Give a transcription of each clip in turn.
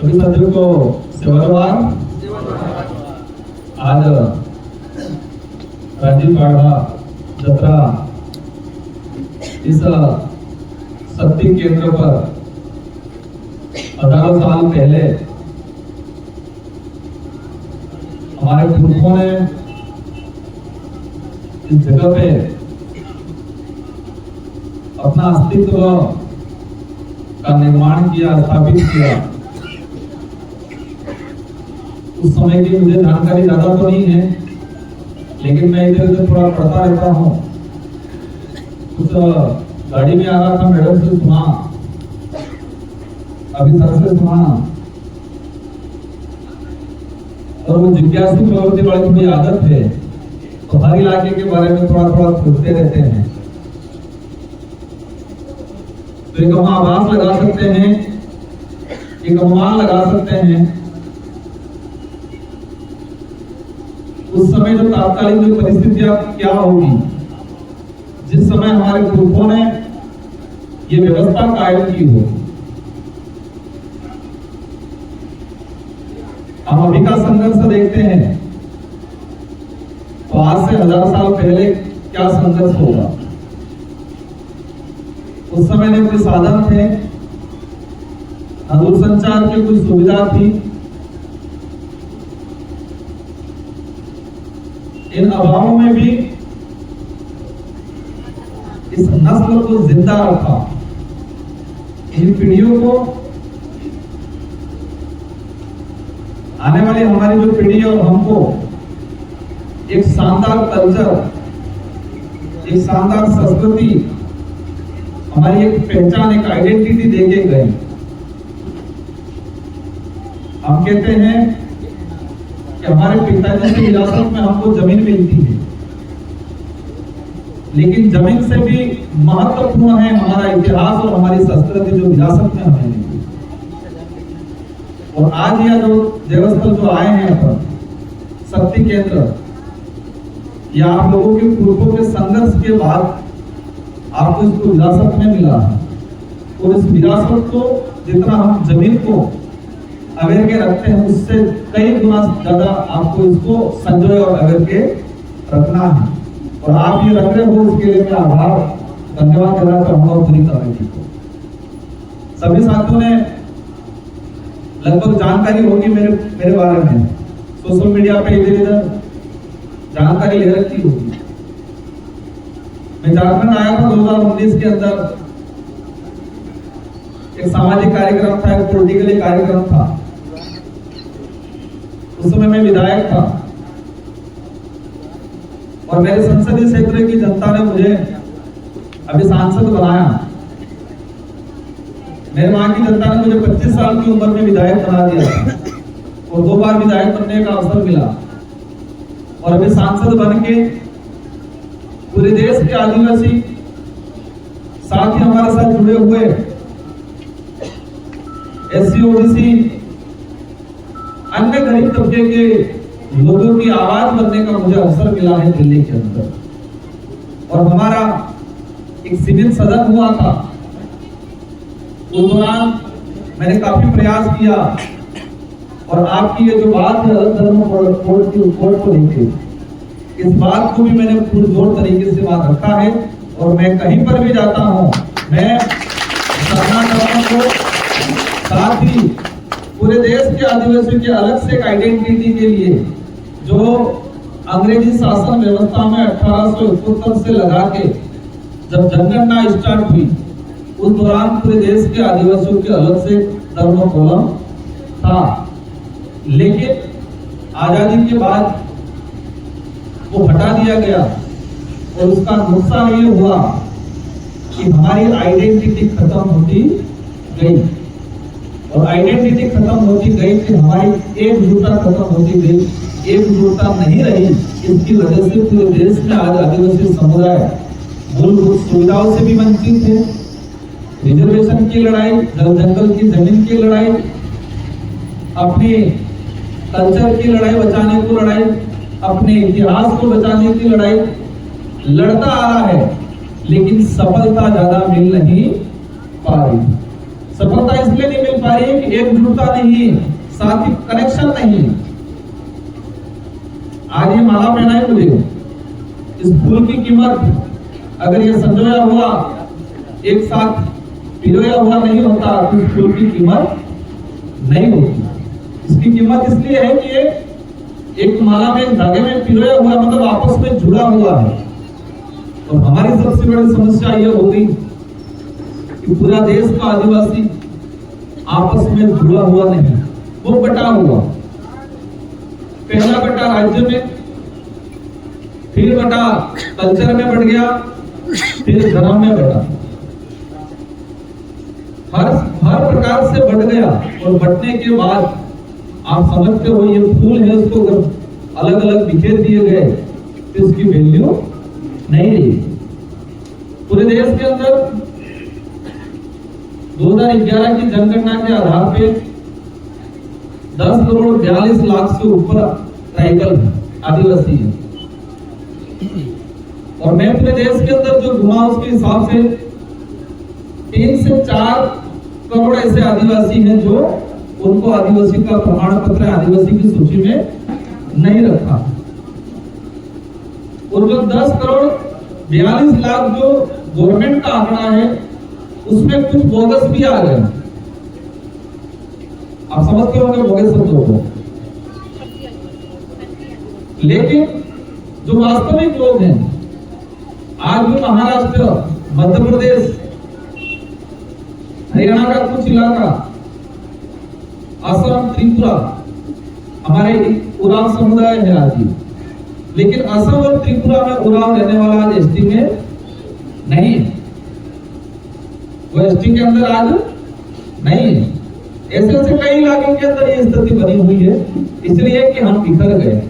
सभी साथियों को सेवाद्वार आज राजीव पाड़ा जत्रा इस शक्ति केंद्र पर 18 साल पहले हमारे पुरखों ने इस जगह पे अपना अस्तित्व का निर्माण किया, स्थापित किया। उस समय की मुझे जानकारी ज्यादा तो नहीं है, लेकिन मैं इधर उधर थोड़ा पढ़ता रहता हूँ। कुछ गाड़ी में आ रहा था, मैडम से सुना, अभी सर से सुना, और वो जिज्ञासु प्रवृत्ति वाली थोड़ी आदत है, तो हर इलाके के बारे में थोड़ा थोड़ा सोचते रहते हैं। तो एक हम आभास लगा सकते हैं, एक अनुमान लगा सकते हैं उस समय जो तात्कालिक जो परिस्थितियां क्या होगी, जिस समय हमारे पुरखों ने ये व्यवस्था कायम की हो। हम अभी का संघर्ष देखते हैं तो आज से 1000 साल पहले क्या संघर्ष होगा। उस समय में कोई साधन थे, दूरसंचार की कुछ सुविधा थी। इन अभावों में भी इस नस्ल को जिंदा रखा, इन पीढ़ियों को, आने वाली हमारी जो पीढ़ी और हमको एक शानदार कल्चर, एक शानदार संस्कृति, हमारी एक पहचान, एक आइडेंटिटी देके गए। हम कहते हैं कि हमारे पिताजी से विरासत में हमको जमीन मिलती है, लेकिन जमीन से भी महत्वपूर्ण है हमारा इतिहास और हमारी संस्कृति जो विरासत में हमें मिलती है। और आज यह जो देवस्थल जो आए हैं अपन शक्ति केंद्र, या आप लोगों के पुरखों के संघर्ष के बाद आपको इसको विरासत में मिला है। और इस विरासत को जितना हम जमीन को अवेयर के रखते हैं, उससे कई गुना ज्यादा आपको इसको संजोए और अवेयर के रखना है। और आप ये रख रहे हो, इसके लिए मैं आभार धन्यवाद करना चाहूंगा पूरी कमेटी को। सभी साथियों ने लगभग जानकारी होगी मेरे बारे में, सोशल मीडिया पे इधर इधर जानकारी ले रखी होगी। मैं झारखंड आया था 2019 के अंदर, एक सामाजिक कार्यक्रम था, एक पॉलिटिकल कार्यक्रम था। उस समय मैं विधायक था और मेरे संसदीय क्षेत्र की जनता ने मुझे अभी सांसद बनाया। मेरे वहां की जनता ने मुझे 25 साल की उम्र में विधायक बना दिया और 2 बार विधायक बनने का अवसर मिला। और अभी सांसद बन के पूरे देश के आदिवासी, साथ ही हमारे साथ जुड़े हुए एससी, ओबीसी, अन्य गरीब तबके के लोगों की आवाज बनने का मुझे अवसर मिला है दिल्ली के अंदर। और हमारा एक सिविल सदन हुआ था, उस दौरान मैंने काफी प्रयास किया और आपकी ये जो बात है अलग धर्म कोड को लेकर, इस बात को भी मैंने पुरजोर तरीके से बात रखा है। और मैं कहीं पर भी जाता हूं, मैं को साथ ही पूरे देश के आदिवासियों के अलग से एक आइडेंटिटी के लिए जो अंग्रेजी शासन व्यवस्था में 1871 से लगा के जब जनगणना स्टार्ट हुई, उस दौरान पूरे देश के आदिवासियों के अलग से धर्म कॉलम था। लेकिन आजादी के बाद वो हटा दिया गया और उसका नुकसान ये हुआ कि हमारी आइडेंटिटी खत्म होती गई। और आइडेंटिटी खत्म होती गई कि हमारी एकजुटता खत्म होती गई, एकजुटता नहीं रही। इसकी वजह से पूरे देश में आज आदिवासी समुदाय मूलभूत सुविधाओं से भी वंचित है। रिजर्वेशन की लड़ाई, जंगल की जमीन की लड़ाई, अपने कल्चर की लड़ाई बचाने को लड़ाई, अपने इतिहास को बचाने की लड़ाई लड़ता आ रहा है, लेकिन सफलता ज्यादा मिल नहीं पा रही। सफलता इसलिए नहीं मिल पा रही है कि एकजुटता नहीं है, साथ ही कनेक्शन नहीं है। आज ये माला पहना है मुझे, इस फूल की कीमत अगर ये संजोया हुआ एक साथ पिरोया हुआ नहीं होता तो इस फूल की कीमत नहीं होती। इसकी कीमत इसलिए है कि एक माला में धागे में पिरोया हुआ मतलब आपस में जुड़ा हुआ है। और हमारी सबसे बड़ी समस्या ये हो गई कि पूरा देश का आदिवासी आपस में जुड़ा हुआ नहीं, वो बटा हुआ। पहला बटा राज्य में, फिर बटा कल्चर में बढ़ गया, फिर धर्म में बढ़ा, हर प्रकार से बढ़ गया। और बढ़ने के बाद आप समझते हो ये फूल है, उसको अगर अलग अलग बिखेर दिए गए तो इसकी वैल्यू नहीं रही। पूरे देश के अंदर 2011 की जनगणना के आधार पे 10 करोड़ 42 लाख से ऊपर ट्राइबल आदिवासी है। और मैं पूरे देश के अंदर जो घुमा उसके हिसाब से 3 से 4 करोड़ ऐसे आदिवासी हैं जो उनको आदिवासी का प्रमाण पत्र आदिवासी की सूची में नहीं रखा। और जो 10 करोड़ 42 लाख जो गवर्नमेंट का आंकड़ा है उसमें कुछ बोगस भी आ गए। आप समझते होंगे बोगस शब्दों को, लेकिन जो वास्तविक लोग हैं आज भी महाराष्ट्र, मध्य प्रदेश, हरियाणा का कुछ इलाका, असम, त्रिपुरा, हमारे उराव समुदाय है आज भी। लेकिन असम और त्रिपुरा में उराव रहने वाला आज एसटी में नहीं है, वो एसटी के अंदर आज नहीं है। ऐसे ऐसे कई इलाकों के अंदर ये स्थिति बनी हुई है, इसलिए कि हम बिखर गए।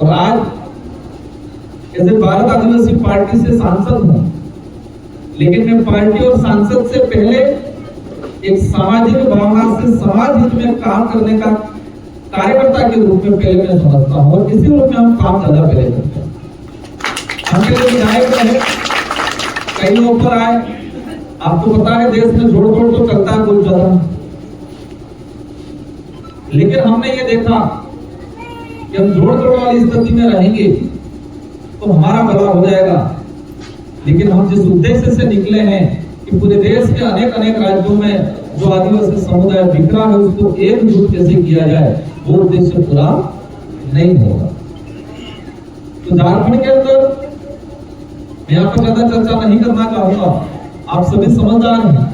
और आज ऐसे भारत आदिवासी पार्टी से सांसद हूं, लेकिन मैं पार्टी और सांसद से पहले एक सामाजिक भावना से समाज हित में काम करने का कार्यकर्ता के रूप में पहले मैं समझता हूं, और इसी रूप में हम काम ज्यादा पहले करते हैं। हम पहले विधायक रहे, कई लोग पर आए, आपको पता है देश में जोड़ तोड़ तो करता है कुछ ज्यादा, लेकिन हमने ये देखा कि हम जोड़ तोड़ वाली स्थिति में रहेंगे तो हमारा भला हो जाएगा। लेकिन हम जिस उद्देश्य से निकले हैं कि पूरे देश के अनेक अनेक राज्यों में जो आदिवासी समुदाय बिखरा है उसको एकजुट कैसे किया जाए, वो उद्देश्य पूरा नहीं होगा। तो झारखंड के अंदर मैं यहाँ पर ज्यादा चर्चा नहीं करना चाहूंगा, आप सभी समझदार हैं।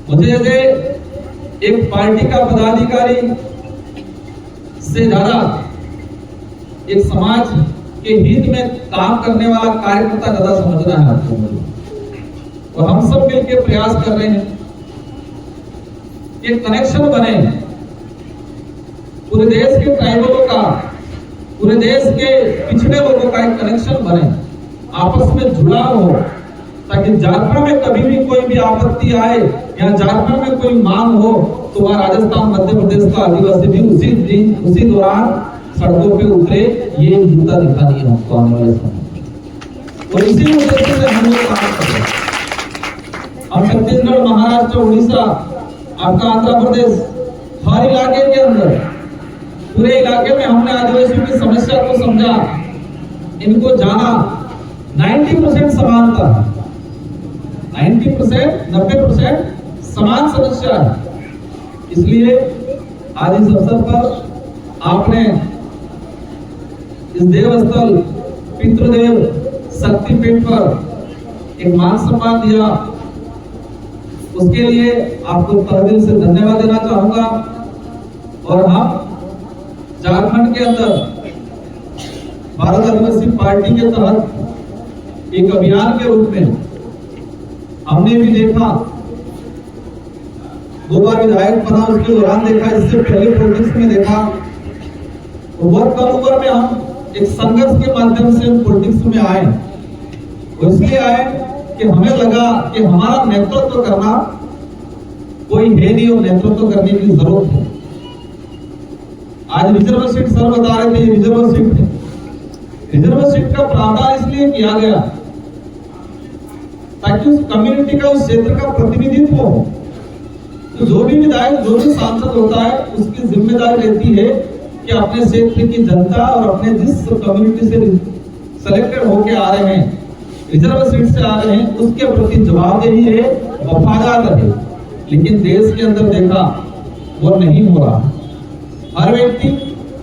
मुझे एक पार्टी का पदाधिकारी से ज्यादा एक समाज के हित में काम करने वाला कार्यकर्ता ज्यादा समझना है आपको मुझे। और हम सब मिलकर प्रयास कर रहे हैं कि कनेक्शन बने पूरे देश के ट्राइबलों का, पूरे देश के पिछड़े लोगों का एक कनेक्शन बने, आपस में जुड़ाव हो, ताकि झारखंड में कभी भी कोई भी आपत्ति आए या झारखंड में कोई मांग हो तो वह राजस्थान, मध्य प्रदेश का आदिवासी भी उसी दौरान सड़कों पे उतरे। ये एकजुटता दिखानी है हमको आने वाले समय। और इसी उद्देश्य से हम लोग काम कर रहे हैं। हम छत्तीसगढ़, महाराष्ट्र, उड़ीसा, आपका आंध्र प्रदेश, हर इलाके के अंदर, पूरे इलाके में हमने आदिवासियों की समस्या को समझा, इनको जाना। 90% समानता है, 90%, 90% समान समस्या है। इसलिए आज इस अवसर पर आपने इस देवस्थल पितृदेव शक्तिपीठ पर एक मान सम्मान दिया, उसके लिए आपको तहे दिल से धन्यवाद देना चाहूंगा। और हम झारखंड के अंदर भारत आदिवासी पार्टी के तहत एक अभियान के रूप में हमने भी देखा, 2 बार विधायक बना, उसके दौरान देखा, इससे पहले पॉलिटिक्स में देखा। तो बहुत कम उम्र में हम एक संघर्ष के माध्यम से पॉलिटिक्स में आए। इसलिए आए कि हमें लगा कि हमारा नेतृत्व करना कोई है नहीं और नेतृत्व करने की जरूरत है। आज रिजर्व सीट सर बता रहे थे, रिजर्व सीट है। रिजर्व सीट का प्रावधान इसलिए किया गया ताकि उस कम्युनिटी का, उस क्षेत्र का प्रतिनिधित्व हो। तो जो भी विधायक, जो भी सांसद होता है, उसकी जिम्मेदारी रहती है कि अपने क्षेत्र की जनता और अपने जिस कम्युनिटी से सिलेक्टेड होके आ रहे हैं, रिजर्व सीट से आ रहे हैं, उसके प्रति जवाबदेही है, वफादार रहे। लेकिन देश के अंदर देखा वो नहीं हो रहा। हर व्यक्ति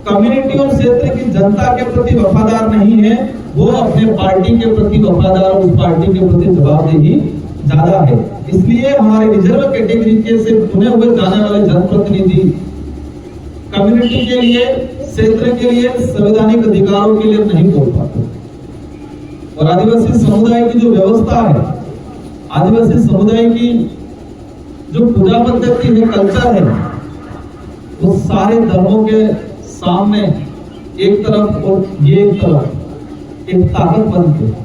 कम्युनिटी और क्षेत्र की जनता के प्रति वफादार नहीं है, वो अपने पार्टी के प्रति वफादार, उस पार्टी के प्रति जवाबदेही ज्यादा है। इसलिए हमारे रिजर्व कैटेगरी के से चुने हुए जाने वाले जनप्रतिनिधि कम्युनिटी के लिए, क्षेत्र के लिए, संवैधानिक अधिकारों के लिए नहीं बोल पाते। और आदिवासी समुदाय की जो व्यवस्था है, आदिवासी समुदाय की जो पूजा पद्धति है, कल्चर है, वो सारे धर्मों के सामने एक तरफ और ये एक तरफ एक ताकत बनती है।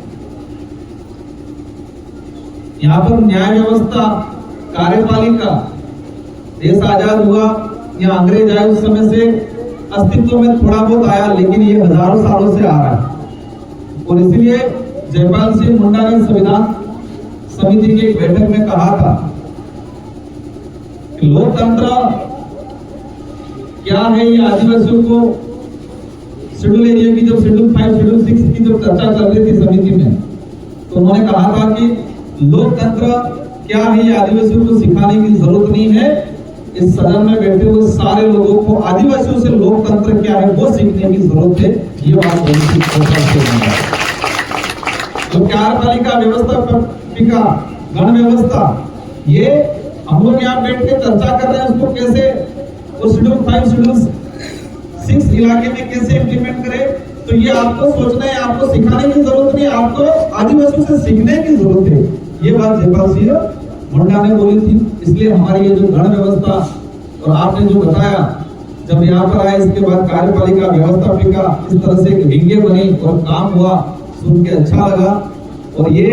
यहाँ पर न्याय व्यवस्था, कार्यपालिका, देश आजाद हुआ या अंग्रेज आए उस समय से अस्तित्व में थोड़ा बहुत आया, लेकिन ये हजारों सालों से आ रहा है। और इसलिए जयपाल सिंह मुंडा ने संविधान समिति की एक बैठक में कहा था कि लोकतंत्र क्या है, ये आदिवासियों को शेड्यूल एरिया की जब शेड्यूल 5, शेड्यूल 6 की जब चर्चा चल रही थी समिति में, तो उन्होंने कहा था कि लोकतंत्र क्या है ये आदिवासियों को सिखाने की जरूरत नहीं है। इस सदन में बैठे हुए सारे लोगों को आदिवासियों से लोकतंत्र क्या है वो सीखने की जरूरत है। ये बात जो कार्यपालिका व्यवस्था, गण व्यवस्था, ये हम लोग यहाँ बैठ के चर्चा कर रहे हैं, उसको कैसे उस शेड्यूल 5, शेड्यूल 6 इलाके में कैसे इम्प्लीमेंट करें। तो ये आपको सोचना है, आपको सिखाने की जरूरत नहीं, आपको आदिवासियों से सीखने की जरूरत है। ये बात जयपाल सिंह मुंडा ने बोली थी। इसलिए हमारी ये जो गण व्यवस्था और आपने जो बताया, जब यहाँ पर आए इसके बाद कार्यपालिका व्यवस्थापिका इस तरह से विंगे बनी और काम हुआ, सुन के अच्छा लगा। और ये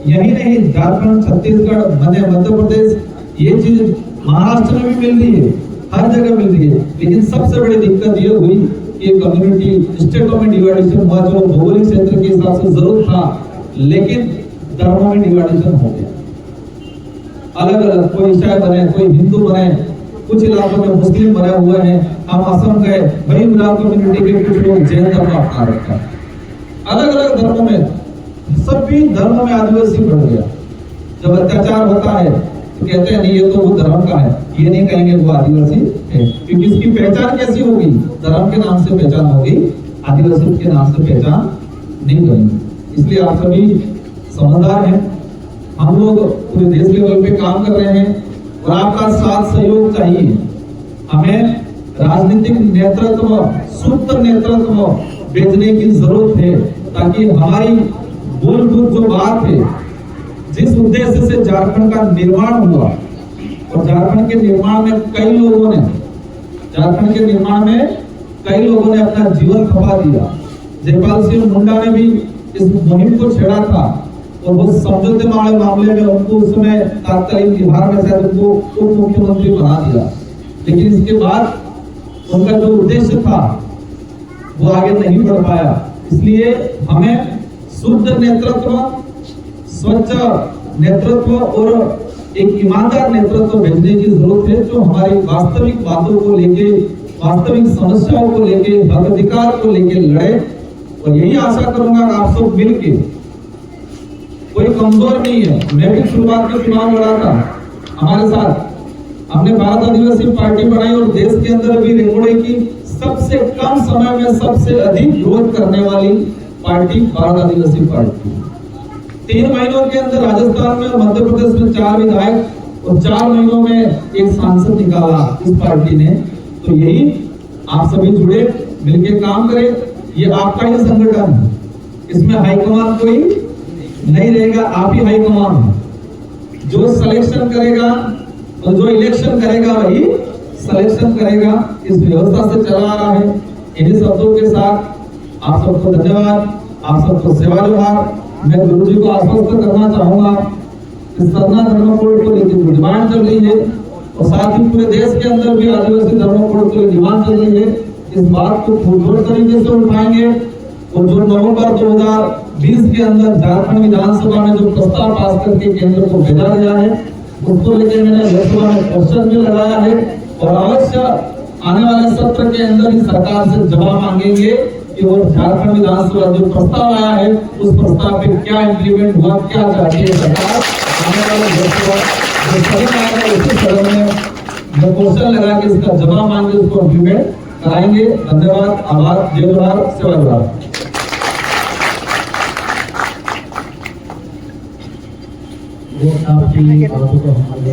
यही नहीं, झारखंड, छत्तीसगढ़, मध्य प्रदेश, ये चीज महाराष्ट्र में भी मिल रही है, हर जगह मिल रही है। लेकिन सबसे बड़ी दिक्कत ये हुई कि कम्युनिटी स्टेटों में डिवाइडेशन हुआ, जो भौगोलिक क्षेत्र के हिसाब से जरूरत था, लेकिन धर्मों में डिवाइडेशन हो गया। अलग अलग, कोई ईसाई बने, कोई हिंदू बने, कुछ इलाकों में मुस्लिम बने हुए हैं। हम असम गए, वही उराव कम्युनिटी के कुछ लोग जैन धर्म अपना रखा। अलग अलग धर्मों में, सभी धर्मों में आदिवासी बढ़ गया। जब अत्याचार होता है तो कहते हैं नहीं ये तो वो धर्म का है, ये नहीं कहेंगे वो आदिवासी है, क्योंकि इसकी पहचान कैसी होगी? धर्म के नाम से पहचान होगी, आदिवासी के नाम से पहचान नहीं बनेगी। इसलिए आप सभी समझदार हैं, हम लोग पूरे देश लेवल पे काम कर रहे हैं और आपका साथ सहयोग चाहिए। हमें राजनीतिक नेतृत्व, सूत्र नेतृत्व भेजने की जरूरत है, ताकि हमारी मूलभूत जो बात है, जिस उद्देश्य से झारखंड का निर्माण हुआ, और झारखंड के निर्माण में कई लोगों ने, झारखंड के निर्माण में कई लोगों ने अपना जीवन खपा दिया। जयपाल सिंह मुंडा ने भी इस मुहिम को छेड़ा था और वो समझौते वाले मामले में उनको उस समय तात्कालिक बिहार में शायद उनको उप मुख्यमंत्री बना दिया। लेकिन इसके बाद उनका जो उद्देश्य था वो आगे नहीं बढ़ पाया। इसलिए हमें शुद्ध नेतृत्व, स्वच्छ नेतृत्व और एक ईमानदार नेतृत्व भेजने की जरूरत है, जो हमारी वास्तविक बातों को लेके, वास्तविक समस्याओं को लेके, हक अधिकार को लेके लड़े। और यही आशा करूंगा कि आप सब मिलके, कोई कमजोर नहीं है, मैं भी शुरुआत में चुनाव लड़ा था, हमारे साथ हमने भारत आदिवासी पार्टी बनाई और देश के अंदर भी रेगोड़े की सबसे कम समय में सबसे अधिक ग्रोथ करने वाली पार्टी भारत आदिवासी पार्टी। 3 महीनों के अंदर राजस्थान में और मध्य प्रदेश में 4 विधायक और 4 महीनों में एक सांसद निकाला इस पार्टी ने। तो यही आप सभी जुड़े, मिलके काम करें। ये आपका ही संगठन है, इसमें हाईकमान कोई नहीं रहेगा, आप ही हाईकमान है। जो सिलेक्शन करेगा और जो इलेक्शन करेगा वही सिलेक्शन करेगा। इस व्यवस्था से चला आ रहा है। इन्हीं शब्दों के साथ आप सबको धन्यवाद, आप सबको सेवा जोहार। मैं गुरु जी को आश्वस्त करना चाहूंगा कि सरना धर्म कोड को लेकर जो डिमांड चल रही है, और साथ ही पूरे देश के अंदर भी आदिवासी धर्म कोड को डिमांड चल रही है, इस बात को पुरजोर तरीके से उठाएंगे और जो नवंबर 2020 के अंदर झारखंड विधानसभा में जो प्रस्ताव पास करके केंद्र को भेजा गया है, उसको लेकर मैंने लोकसभा में क्वेश्चन भी लगाया है और अवश्य आने वाले सत्र के अंदर ही सरकार से जवाब मांगेंगे कि वो झारखंड विधानसभा जो प्रस्ताव आया है उस प्रस्ताव पे क्या इम्प्लीमेंट हुआ, क्या चाहती है सरकार। आने वाले लोकसभा जो सदन आएगा उसी सदन में जो क्वेश्चन लगा के इसका जवाब मांगे उसको इम्प्लीमेंट कराएंगे। धन्यवाद, आभार, जय जोहार, सेवा जोहार। वो आपकी बातों को हमारे